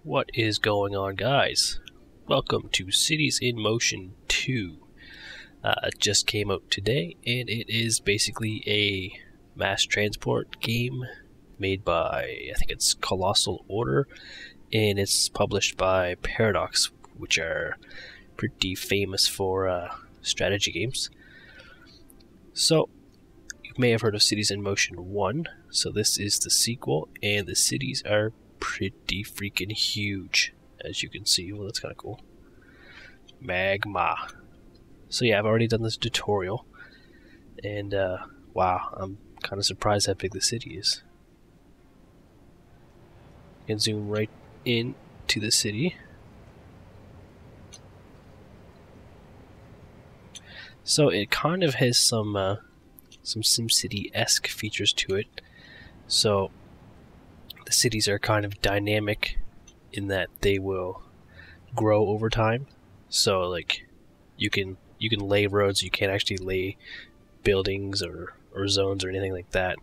What is going on, guys? Welcome to Cities in Motion 2. It just came out today, and it is basically a mass transport game made by, I think it's Colossal Order, and it's published by Paradox, which are pretty famous for strategy games. So, you may have heard of Cities in Motion 1, so this is the sequel, and the cities are pretty freaking huge, as you can see. Well, that's kind of cool. Magma. So yeah, I've already done this tutorial, and wow, I'm kind of surprised how big the city is. You can zoom right in to the city. So it kind of has some SimCity-esque features to it. So the cities are kind of dynamic in that they will grow over time. So like you can lay roads, you can't actually lay buildings or zones or anything like that.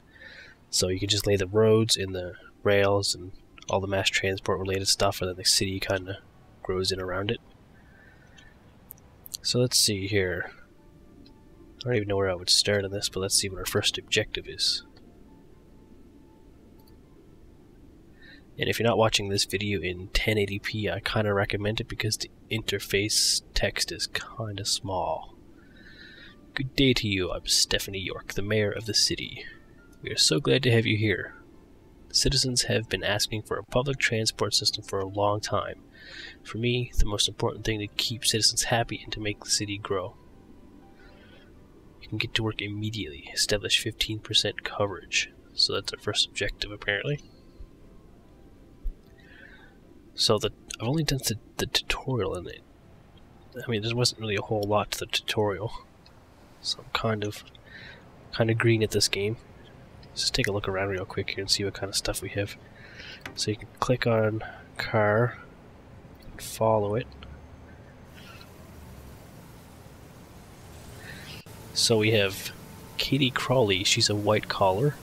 So you can just lay the roads and the rails and all the mass transport related stuff, and then the city kind of grows in around it. So let's see here. I don't even know where I would start on this, but let's see what our first objective is. And if you're not watching this video in 1080p, I kind of recommend it because the interface text is kind of small. Good day to you, I'm Stephanie York, the mayor of the city. We are so glad to have you here. The citizens have been asking for a public transport system for a long time. For me, the most important thing to keep citizens happy and to make the city grow. You can get to work immediately. Establish 15% coverage. So that's our first objective, apparently. So I've only done the tutorial in it. I mean, there wasn't really a whole lot to the tutorial, so I'm kind of green at this game. Let's just take a look around real quick here and see what kind of stuff we have. So you can click on car, and follow it. So we have Katie Crawley. She's a white collar.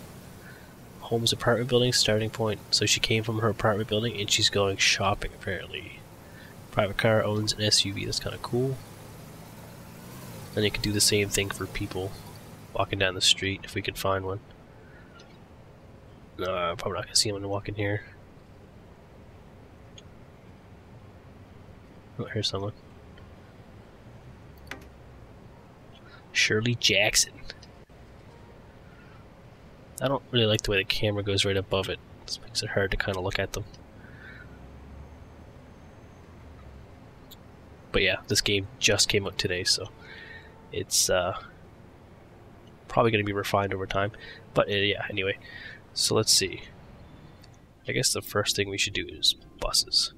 Home's apartment building starting point. So she came from her apartment building and she's going shopping apparently. Private car, owns an SUV. That's kind of cool. And you can do the same thing for people walking down the street if we can find one. No, I'm probably not gonna see anyone walking here. Oh, here's someone. Shirley Jackson. I don't really like the way the camera goes right above it. This makes it hard to kind of look at them. But yeah, this game just came out today, so it's probably going to be refined over time. But yeah, anyway. So let's see. I guess the first thing we should do is buses.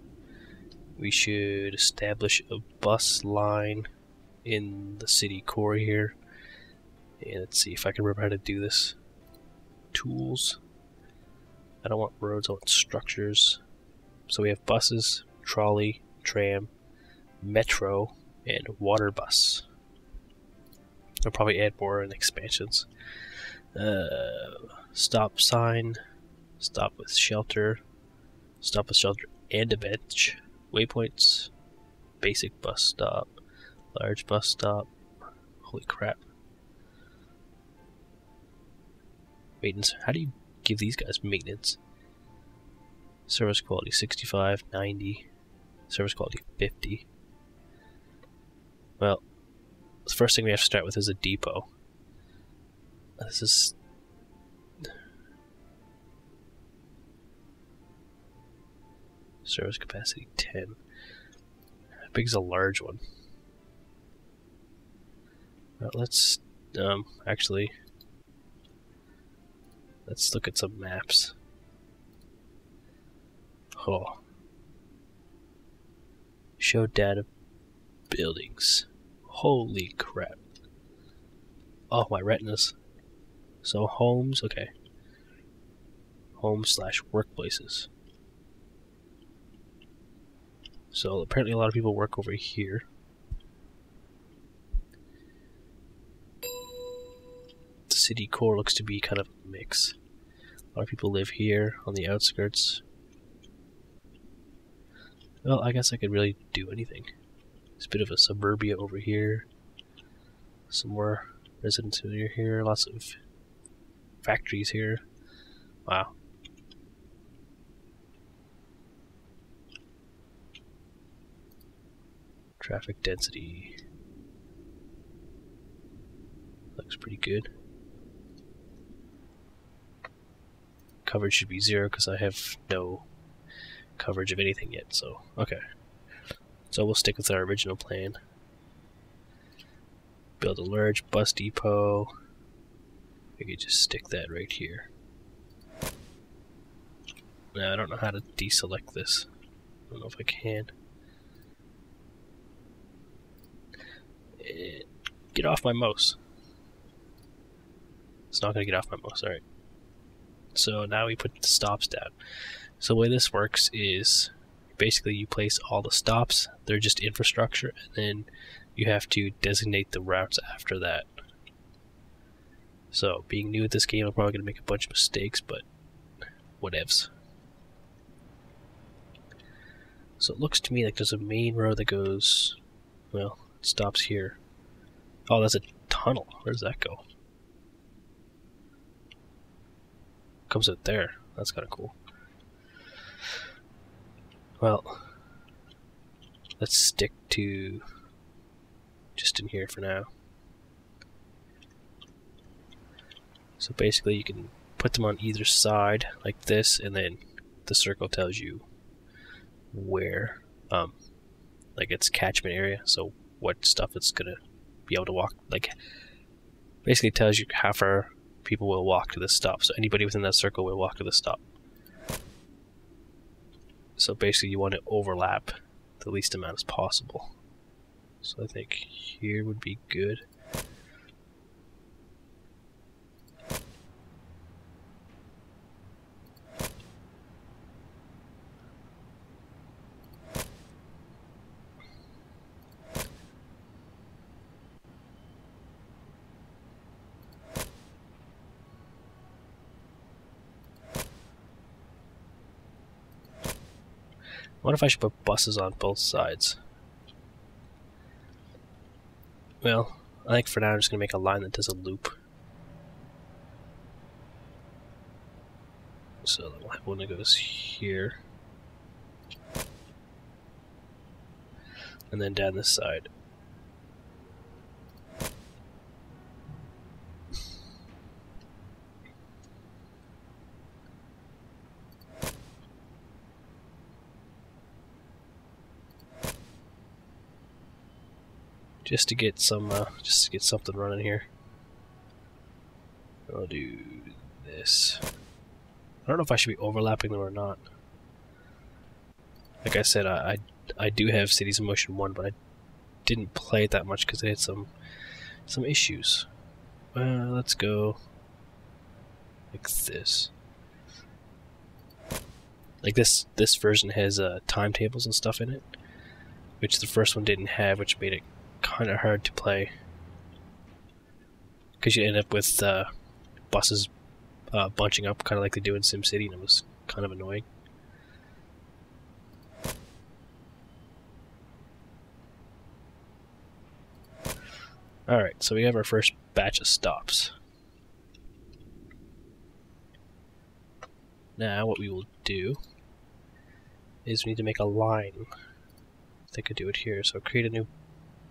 We should establish a bus line in the city core here. And let's see if I can remember how to do this. Tools. I don't want roads, I want structures. So we have buses, trolley, tram, metro, and water bus. I'll probably add more in expansions. Stop sign, stop with shelter and a bench, waypoints, basic bus stop, large bus stop. Holy crap. Maintenance. How do you give these guys maintenance? Service quality 65, 90. Service quality 50. Well, the first thing we have to start with is a depot. This is... Service capacity 10. How big is a large one? Well, let's... actually... Let's look at some maps. Oh. Show data buildings. Holy crap. Oh, my retinas. So homes, okay. Homes / workplaces. So apparently a lot of people work over here. The city core looks to be kind of a mix. A lot of people live here on the outskirts. Well, I guess I could really do anything. There's a bit of a suburbia over here. Some more residents near here. Lots of factories here. Wow. Traffic density. Looks pretty good. Coverage should be 0 because I have no coverage of anything yet, so okay. So we'll stick with our original plan. Build a large bus depot. We could just stick that right here. Now I don't know how to deselect this. I don't know if I can. Get off my mouse. It's not gonna get off my mouse, alright. So now we put the stops down. So the way this works is basically you place all the stops, they're just infrastructure, and then you have to designate the routes after that. So being new at this game, I'm probably going to make a bunch of mistakes, but whatevs. So it looks to me like there's a main road that goes, well, it stops here. Oh, that's a tunnel. Where does that go? Comes out there. That's kind of cool. Well, let's stick to just in here for now. So basically you can put them on either side like this, and then the circle tells you where, like its catchment area, so what stuff it's gonna be able to walk, like basically tells you how far people will walk to this stop. So anybody within that circle will walk to the stop. So basically you want to overlap the least amount as possible. So I think here would be good. What if I should put buses on both sides? Well, I think for now I'm just going to make a line that does a loop. So we'll have one that goes here. And then down this side. Just to get some, just to get something running here. I'll do this. I don't know if I should be overlapping them or not. Like I said, I do have Cities in Motion 1, but I didn't play it that much because it had some issues. Let's go like this. Like this version has timetables and stuff in it, which the first one didn't have, which made it kind of hard to play. Because you end up with buses bunching up, kind of like they do in SimCity, and it was kind of annoying. Alright, so we have our first batch of stops. Now what we will do is we need to make a line. I think I do it here. So create a new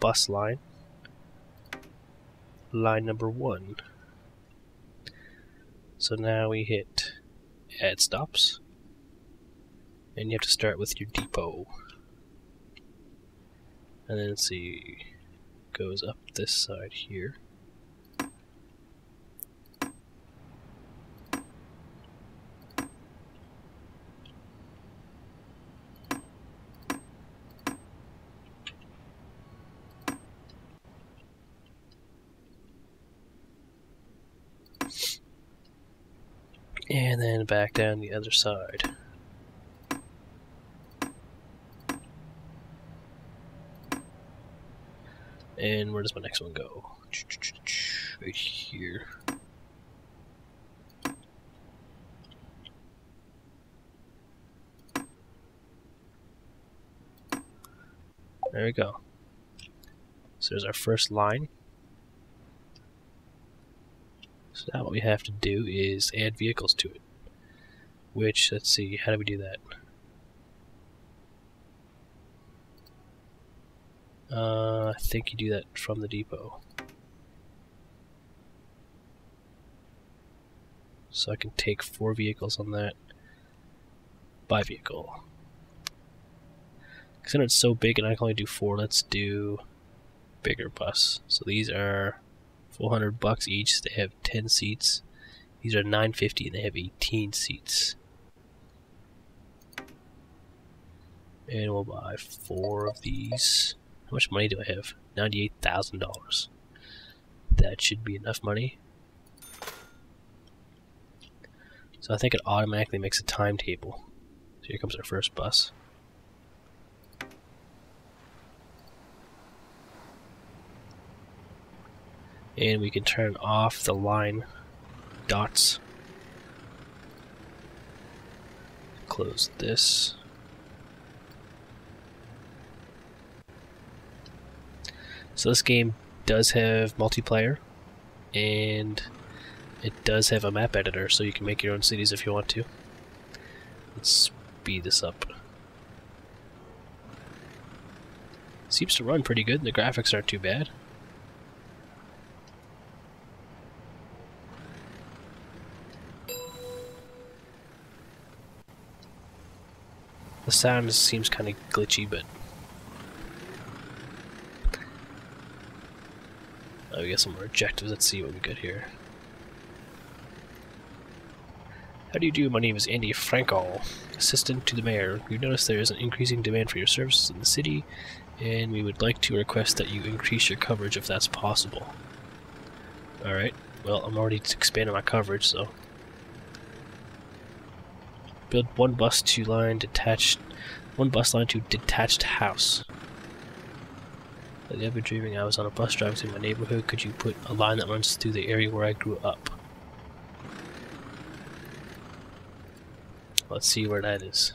bus line. Line number 1. So now we hit add stops. And you have to start with your depot. And then see, goes up this side here. And then back down the other side. And where does my next one go? Right here. There we go. So there's our first line. So now what we have to do is add vehicles to it. Which, let's see, how do we do that? I think you do that from the depot. So I can take 4 vehicles on that. Buy vehicle. Because it's so big and I can only do 4, let's do bigger bus. So these are $400 each. They have 10 seats. These are $950 and they have 18 seats. And we'll buy 4 of these. How much money do I have? $98,000. That should be enough money. So I think it automatically makes a timetable. So here comes our first bus. And we can turn off the line dots. Close this. So this game does have multiplayer, and it does have a map editor, so you can make your own cities if you want to. Let's speed this up. Seems to run pretty good, and the graphics aren't too bad. The sound seems kind of glitchy, but we got some more objectives. Let's see what we got here. How do you do? My name is Andy Franco, assistant to the mayor. We've noticed there is an increasing demand for your services in the city, and we would like to request that you increase your coverage if that's possible. Alright, well, I'm already expanding my coverage, so. Build one bus line to detached house. I've been dreaming I was on a bus driving through my neighborhood. Could you put a line that runs through the area where I grew up? Let's see where that is.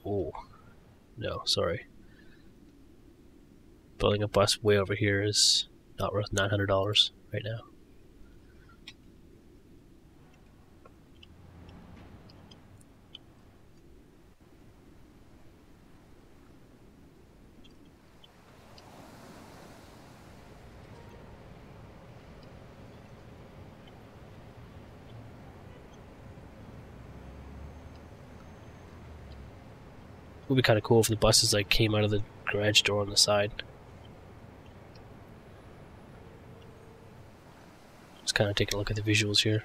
Oh, no, sorry. Building a bus way over here is not worth $900 right now. It would be kind of cool if the buses like came out of the garage door on the side. Just kind of taking a look at the visuals here.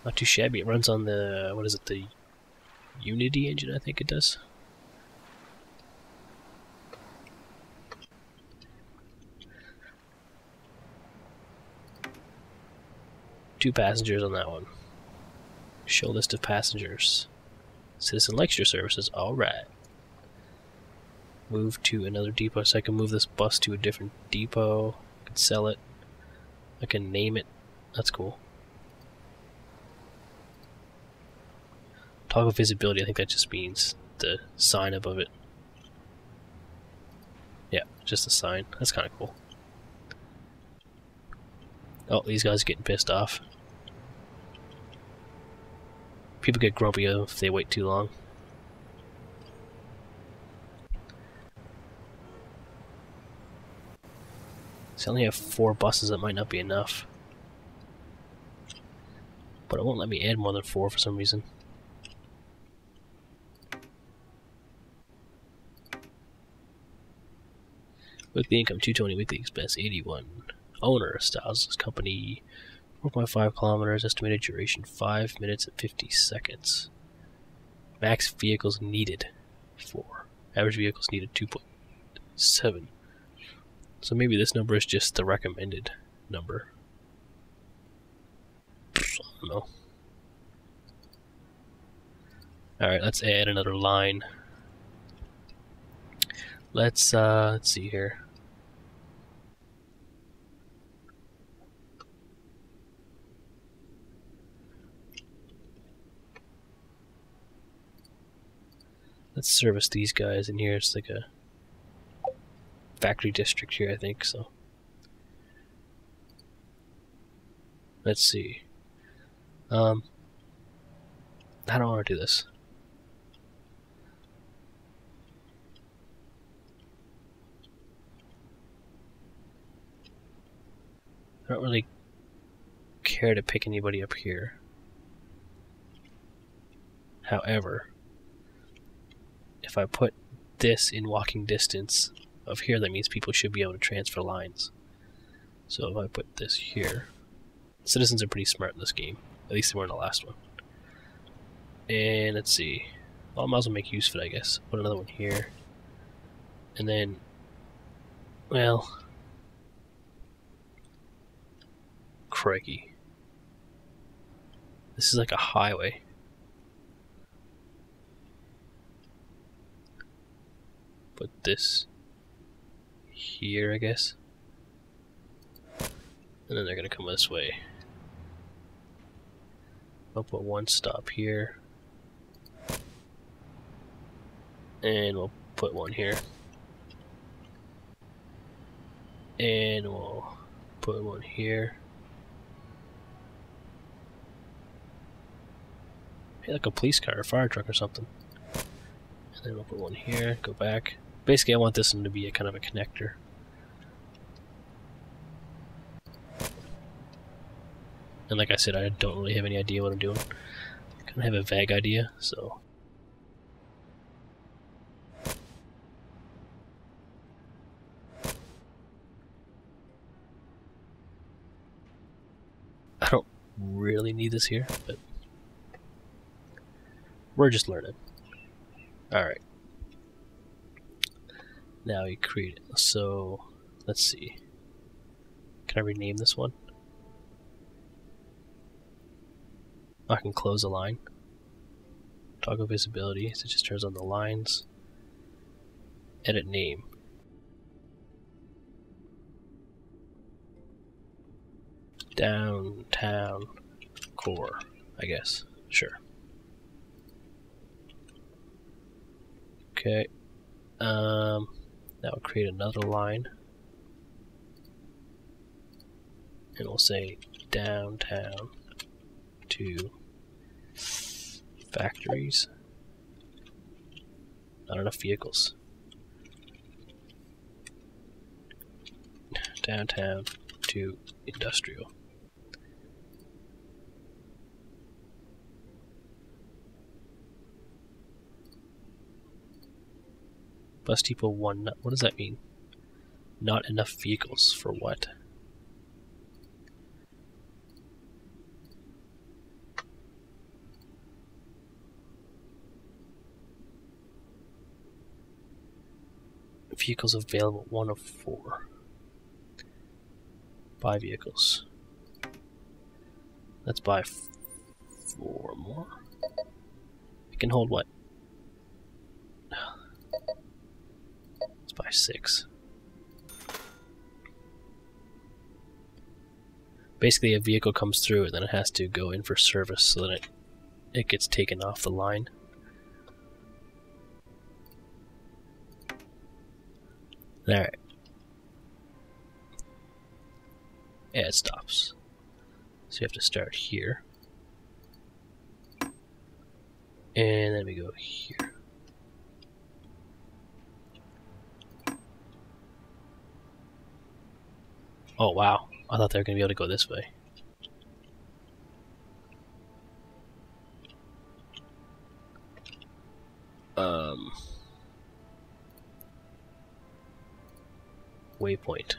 Not too shabby. It runs on the, what is it, the Unity engine, I think it does. Two passengers on that one. Show list of passengers. Citizen likes your services. Alright. Move to another depot, so I can move this bus to a different depot. I can sell it. I can name it. That's cool. Toggle visibility, I think that just means the sign above it. Yeah, just a sign. That's kind of cool. Oh, these guys are getting pissed off. People get grumpy if they wait too long. So I only have 4 buses, that might not be enough. But it won't let me add more than 4 for some reason. Weekly income 220, weekly expense 81. Owner, Styles company, 4.5 kilometers, estimated duration 5 minutes and 50 seconds. Max vehicles needed 4. Average vehicles needed 2.7. So maybe this number is just the recommended number. I don't know. Alright, let's add another line. Let's see here. Let's service these guys in here. It's like a factory district here, I think, so. Let's see. I don't want to do this. I don't really care to pick anybody up here. However, if I put this in walking distance of here, that means people should be able to transfer lines. So if I put this here, citizens are pretty smart in this game. At least they were in the last one. And let's see. Well, I might as well make use of it, I guess. Put another one here. And then, well, crikey. This is like a highway. Put this here, I guess. And then they're gonna come this way. I'll put one stop here. And we'll put one here. And we'll put one here. Hey, like a police car or a fire truck or something. And then we'll put one here, go back. Basically, I want this one to be a kind of a connector. And like I said, I don't really have any idea what I'm doing. I kind of have a vague idea, so. I don't really need this here, but we're just learning. Alright. Now you create it. So, let's see. Can I rename this one? I can close a line. Toggle visibility, so it just turns on the lines. Edit name. Downtown core, I guess. Sure. Okay. Now we'll create another line. And we'll say downtown to factories. Not enough vehicles. Downtown to industrial. Bus depot 1. What does that mean? Not enough vehicles for what? Vehicles available, 1 of 4. Buy vehicles. Let's buy 4 more. It can hold what? Let's buy 6. Basically, a vehicle comes through and then it has to go in for service so that it gets taken off the line. Alright. Yeah, it stops. So you have to start here. And then we go here. Oh wow, I thought they were going to be able to go this way. Waypoint.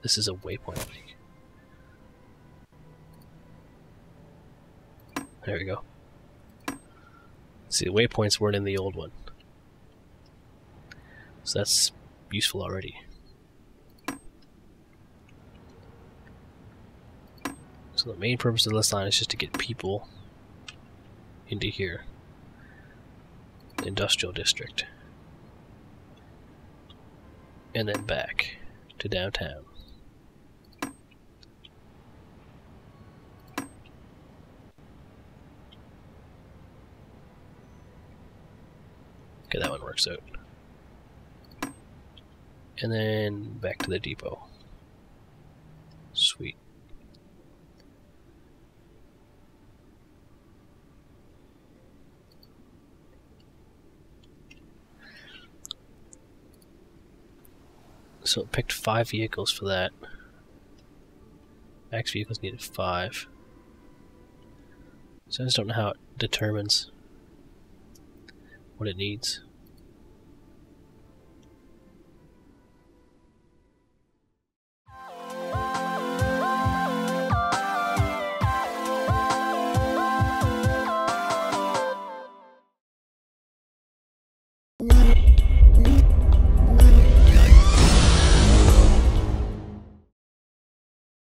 This is a waypoint. There we go. See, the waypoints weren't in the old one. So that's useful already. So the main purpose of this line is just to get people into here. The industrial district. And then back to downtown. Okay, that one works out. And then back to the depot. Sweet. So it picked 5 vehicles for that. Max vehicles needed 5. So I just don't know how it determines what it needs.